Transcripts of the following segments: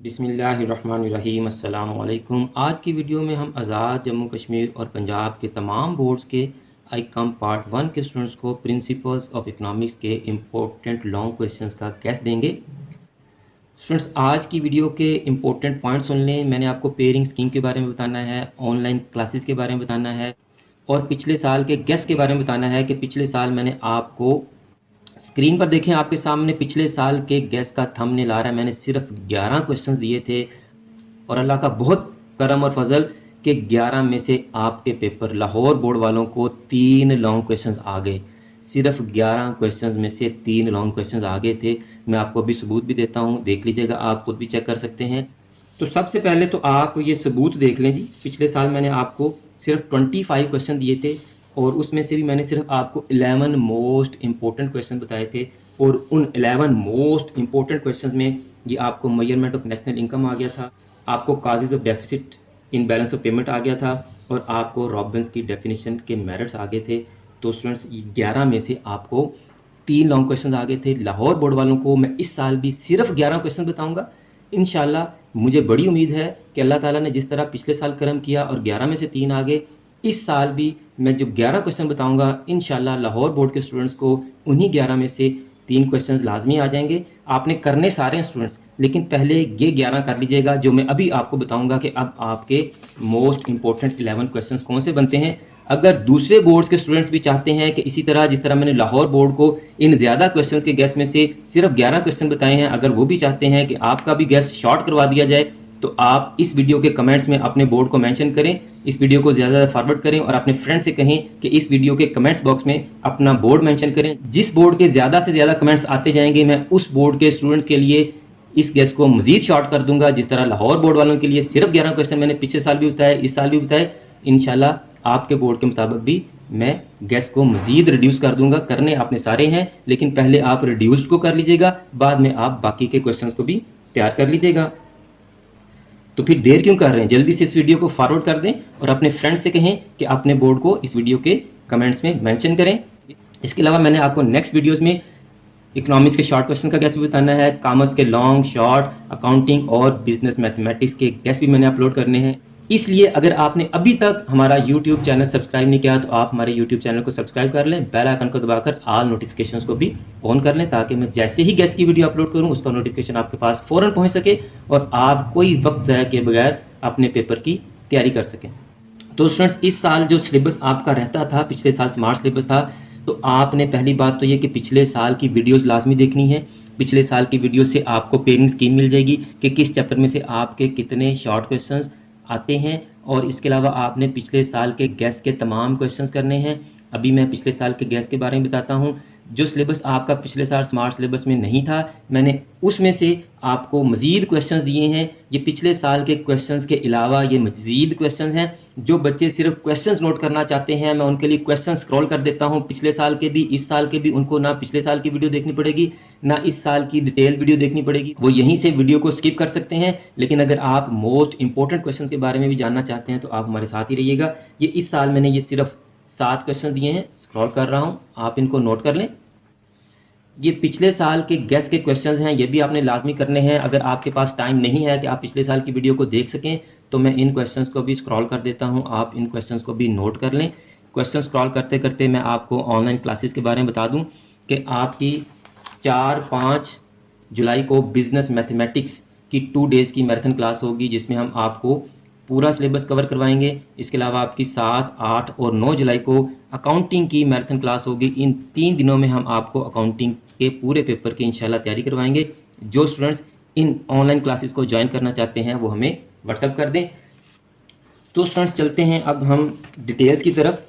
बिस्मिल्लाहिर्रहमानिर्रहीम अस्सलाम वालेकुम। आज की वीडियो में हम आज़ाद जम्मू कश्मीर और पंजाब के तमाम बोर्ड्स के आईकॉम पार्ट 1 के स्टूडेंट्स को प्रिंसिपल्स ऑफ इकोनॉमिक्स के इम्पोर्टेंट लॉन्ग क्वेश्चंस का टेस्ट देंगे। स्टूडेंट्स, आज की वीडियो के इम्पोर्टेंट पॉइंट सुन लें। मैंने आपको पेयरिंग स्कीम के बारे में बताना है, ऑनलाइन क्लासेस के बारे में बताना है और पिछले साल के गेस्ट के बारे में बताना है कि पिछले साल मैंने आपको स्क्रीन पर देखें आपके सामने पिछले साल के गेस्ट का थंबनेल आ रहा है। मैंने सिर्फ 11 क्वेश्चंस दिए थे और अल्लाह का बहुत करम और फजल के 11 में से आपके पेपर लाहौर बोर्ड वालों को 3 लॉन्ग क्वेश्चंस आ गए। सिर्फ 11 क्वेश्चंस में से 3 लॉन्ग क्वेश्चंस आ गए थे। मैं आपको अभी सबूत भी देता हूँ, देख लीजिएगा, आप खुद भी चेक कर सकते हैं। तो सबसे पहले तो आप ये सबूत देख लें जी। पिछले साल मैंने आपको सिर्फ 25 क्वेश्चन दिए थे और उसमें से भी मैंने सिर्फ आपको 11 मोस्ट इंपॉर्टेंट क्वेश्चन बताए थे और उन 11 मोस्ट इंपॉर्टेंट क्वेश्चंस में ये आपको मेजरमेंट ऑफ नेशनल इनकम आ गया था, आपको causes of deficit in balance of payment आ गया था और आपको रॉबिन्स की डेफिनेशन के मेरिट्स आ गए थे। तो स्टूडेंट्स, 11 में से आपको 3 लॉन्ग क्वेश्चन आ गए थे। लाहौर बोर्ड वालों को मैं इस साल भी सिर्फ 11 क्वेश्चन बताऊंगा इंशाल्लाह। मुझे बड़ी उम्मीद है कि अल्लाह ताला ने जिस तरह पिछले साल करम किया और 11 में से 3 आ गए, इस साल भी मैं जो 11 क्वेश्चन बताऊंगा इंशाल्लाह लाहौर बोर्ड के स्टूडेंट्स को उन्हीं 11 में से 3 क्वेश्चन लाजमी आ जाएंगे। आपने करने सारे हैं स्टूडेंट्स, लेकिन पहले ये 11 कर लीजिएगा जो मैं अभी आपको बताऊंगा कि अब आपके मोस्ट इंपॉर्टेंट 11 क्वेश्चन कौन से बनते हैं। अगर दूसरे बोर्ड्स के स्टूडेंट्स भी चाहते हैं कि इसी तरह जिस तरह मैंने लाहौर बोर्ड को इन ज़्यादा क्वेश्चंस के गेस्ट में से सिर्फ 11 क्वेश्चन बताए हैं, अगर वो भी चाहते हैं कि आपका भी गेस्ट शॉर्ट करवा दिया जाए, तो आप इस वीडियो के कमेंट्स में अपने बोर्ड को मेंशन करें, इस वीडियो को ज़्यादा फॉरवर्ड करें और अपने फ्रेंड से कहें कि इस वीडियो के कमेंट्स बॉक्स में अपना बोर्ड मेंशन करें। जिस बोर्ड के ज़्यादा से ज़्यादा कमेंट्स आते जाएंगे, मैं उस बोर्ड के स्टूडेंट्स के लिए इस गेस्ट को मजीद शॉर्ट कर दूंगा। जिस तरह लाहौर बोर्ड वालों के लिए सिर्फ 11 क्वेश्चन मैंने पिछले साल भी बताए, इस साल भी बताए, इंशाल्लाह आपके बोर्ड के मुताबिक भी मैं गेस्ट को मजीद रिड्यूस कर दूंगा। करने आपने सारे हैं, लेकिन पहले आप रिड्यूस्ड को कर लीजिएगा, बाद में आप बाकी के क्वेश्चन को भी तैयार कर लीजिएगा। तो फिर देर क्यों कर रहे हैं, जल्दी से इस वीडियो को फॉरवर्ड कर दें और अपने फ्रेंड से कहें कि अपने बोर्ड को इस वीडियो के कमेंट्स में मेंशन करें। इसके अलावा मैंने आपको नेक्स्ट वीडियोस में इकोनॉमिक्स के शॉर्ट क्वेश्चन का कैसे बताना है, कॉमर्स के लॉन्ग, शॉर्ट, अकाउंटिंग और बिजनेस मैथमेटिक्स के टेस्ट भी मैंने अपलोड करने हैं। इसलिए अगर आपने अभी तक हमारा यूट्यूब चैनल सब्सक्राइब नहीं किया तो आप हमारे यूट्यूब चैनल को सब्सक्राइब कर लें, बेल आइकन को दबाकर ऑल नोटिफिकेशंस को भी ऑन कर लें, ताकि मैं जैसे ही गेस्ट की वीडियो अपलोड करूं उसका नोटिफिकेशन आपके पास फ़ौरन पहुंच सके और आप कोई वक्त ज़ाया किए बगैर अपने पेपर की तैयारी कर सकें। तो स्टूडेंट्स, इस साल जो सिलेबस आपका रहता था, पिछले साल स्मार्ट सिलेबस था, तो आपने पहली बात तो ये कि पिछले साल की वीडियोज़ लाजमी देखनी है। पिछले साल की वीडियो से आपको पेयरिंग स्कीम मिल जाएगी कि किस चैप्टर में से आपके कितने शॉर्ट क्वेश्चंस आते हैं और इसके अलावा आपने पिछले साल के गेस्ट के तमाम क्वेश्चंस करने हैं। अभी मैं पिछले साल के गेस्ट के बारे में बताता हूँ। जो सिलेबस आपका पिछले साल स्मार्ट सिलेबस में नहीं था, मैंने उसमें से आपको मज़ीद क्वेश्चंस दिए हैं। ये पिछले साल के क्वेश्चंस के अलावा ये मज़ीद क्वेश्चंस हैं। जो बच्चे सिर्फ क्वेश्चंस नोट करना चाहते हैं, मैं उनके लिए क्वेश्चन स्क्रॉल कर देता हूँ, पिछले साल के भी, इस साल के भी। उनको ना पिछले साल की वीडियो देखनी पड़ेगी, ना इस साल की डिटेल वीडियो देखनी पड़ेगी, वो यहीं से वीडियो को स्किप कर सकते हैं। लेकिन अगर आप मोस्ट इंपॉर्टेंट क्वेश्चन के बारे में भी जानना चाहते हैं तो आप हमारे साथ ही रहिएगा। ये इस साल मैंने ये सिर्फ 7 क्वेश्चन दिए हैं, स्क्रॉल कर रहा हूँ, आप इनको नोट कर लें। ये पिछले साल के गेस्ट के क्वेश्चंस हैं, ये भी आपने लाजमी करने हैं। अगर आपके पास टाइम नहीं है कि आप पिछले साल की वीडियो को देख सकें तो मैं इन क्वेश्चंस को भी स्क्रॉल कर देता हूं, आप इन क्वेश्चंस को भी नोट कर लें। क्वेश्चन स्क्रॉल करते करते मैं आपको ऑनलाइन क्लासेस के बारे में बता दूं कि आपकी 4-5 जुलाई को बिजनेस मैथमेटिक्स की 2 डेज़ की मैराथन क्लास होगी, जिसमें हम आपको पूरा सिलेबस कवर करवाएंगे। इसके अलावा आपकी 7, 8 और 9 जुलाई को अकाउंटिंग की मैराथन क्लास होगी। इन 3 दिनों में हम आपको अकाउंटिंग के पूरे पेपर की इंशाल्लाह तैयारी करवाएंगे। जो स्टूडेंट्स इन ऑनलाइन क्लासेस को ज्वाइन करना चाहते हैं वो हमें व्हाट्सएप कर दें। तो स्टूडेंट्स, चलते हैं अब हम डिटेल्स की तरफ।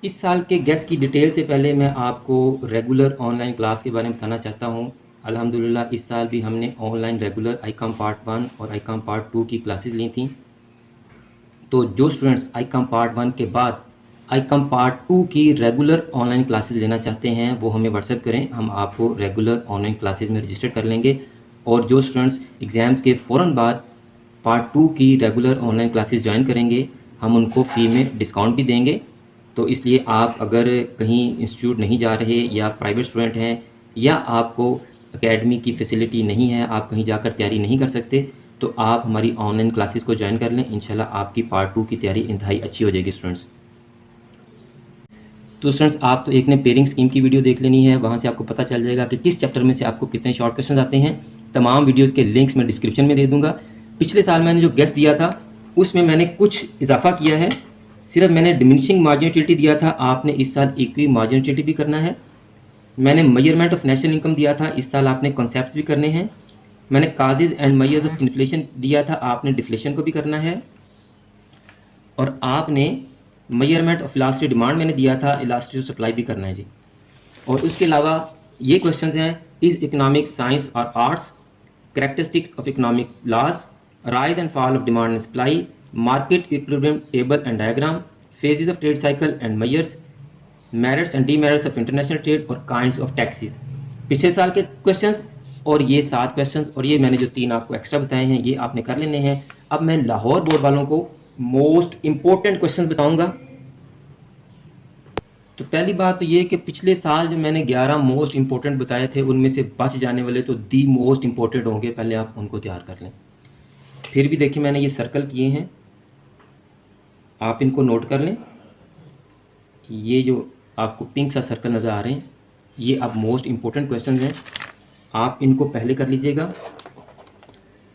इस साल के गेस्ट की डिटेल से पहले मैं आपको रेगुलर ऑनलाइन क्लास के बारे में बताना चाहता हूँ। अल्हम्दुलिल्लाह इस साल भी हमने ऑनलाइन रेगुलर आईकॉम पार्ट 1 और आईकॉम पार्ट 2 की क्लासेस ली थी। तो जो स्टूडेंट्स आईकॉम पार्ट 1 के बाद आईकॉम पार्ट 2 की रेगुलर ऑनलाइन क्लासेस लेना चाहते हैं वो हमें व्हाट्सएप करें, हम आपको रेगुलर ऑनलाइन क्लासेस में रजिस्टर कर लेंगे। और जो स्टूडेंट्स एग्ज़ाम्स के फ़ौरन बाद पार्ट 2 की रेगुलर ऑनलाइन क्लासेस ज्वाइन करेंगे, हम उनको फ़ी में डिस्काउंट भी देंगे। तो इसलिए आप अगर कहीं इंस्टीट्यूट नहीं जा रहे या प्राइवेट स्टूडेंट हैं या आपको एकेडमी की फैसिलिटी नहीं है, आप कहीं जाकर तैयारी नहीं कर सकते, तो आप हमारी ऑनलाइन क्लासेस को ज्वाइन कर लें। इंशाल्लाह आपकी पार्ट 2 की तैयारी इंतहाई अच्छी हो जाएगी स्टूडेंट्स। तो स्टूडेंट्स आप तो एक ने पेयरिंग स्कीम की वीडियो देख लेनी है, वहाँ से आपको पता चल जाएगा कि किस चैप्टर में से आपको कितने शॉर्ट क्वेश्चन आते हैं। तमाम वीडियोज़ के लिंक्स मैं डिस्क्रिप्शन में दे दूँगा। पिछले साल मैंने जो गेस्ट दिया था उसमें मैंने कुछ इजाफा किया है, सिर्फ मैंने डिमिनिशिंग मार्जिनलिटी दिया था, आपने इस साल इक्वी मार्जिनलिटी भी करना है। मैंने मेजरमेंट ऑफ नेशनल इनकम दिया था, इस साल आपने कॉन्सेप्ट्स भी करने हैं। मैंने causes and measures of inflation दिया था, आपने डिफ्लेशन को भी करना है। और आपने मेजरमेंट ऑफ इलास्टिक डिमांड मैंने दिया था, इलास्टिक सप्लाई भी करना है जी। और उसके अलावा ये क्वेश्चंस हैं, इज इकोनॉमिक साइंस और arts, characteristics of economic laws, rise and fall of demand and supply, market equilibrium table and diagram, phases of trade cycle and measures, merits and demerits of international trade और kinds of taxes. पिछले साल के questions और ये 7 questions और ये मैंने जो 3 आपको एक्स्ट्रा बताए हैं ये आपने कर लेने हैं। अब मैं लाहौर बोर्ड वालों को मोस्ट इंपॉर्टेंट क्वेश्चन बताऊंगा। तो पहली बात तो ये कि पिछले साल जो मैंने 11 मोस्ट इंपॉर्टेंट बताए थे उनमें से बच जाने वाले तो दी मोस्ट इंपॉर्टेंट होंगे, पहले आप उनको तैयार कर लें। फिर भी देखिए मैंने ये सर्कल किए हैं, आप इनको नोट कर लें। ये जो आपको पिंक सा सर्कल नज़र आ रहे हैं ये अब मोस्ट इंपॉर्टेंट क्वेश्चन हैं, आप इनको पहले कर लीजिएगा,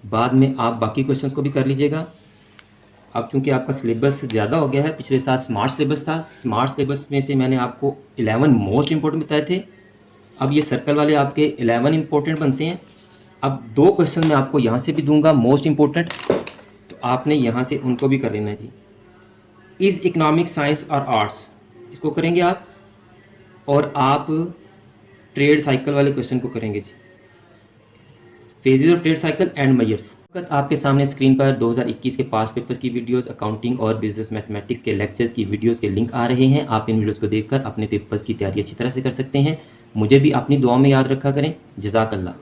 बाद में आप बाकी क्वेश्चंस को भी कर लीजिएगा। अब चूंकि आपका सिलेबस ज़्यादा हो गया है, पिछले साल स्मार्ट सिलेबस था, स्मार्ट सिलेबस में से मैंने आपको 11 मोस्ट इंपॉर्टेंट बताए थे, अब ये सर्कल वाले आपके 11 इंपॉर्टेंट बनते हैं। अब 2 क्वेश्चन मैं आपको यहाँ से भी दूंगा मोस्ट इंपॉर्टेंट, तो आपने यहाँ से उनको भी कर लेना है जी। इज इकोनॉमिक साइंस और आर्ट्स इसको करेंगे आप, और आप ट्रेड साइकिल वाले क्वेश्चन को करेंगे जी, phases of trade cycle and measures. आपके सामने स्क्रीन पर 2021 के पास पेपर्स की वीडियोस, अकाउंटिंग और बिजनेस मैथमेटिक्स के लेक्चर्स की वीडियोस के लिंक आ रहे हैं, आप इन वीडियोस को देखकर अपने पेपर्स की तैयारी अच्छी तरह से कर सकते हैं। मुझे भी अपनी दुआ में याद रखा करें। जज़ाकल्लाह।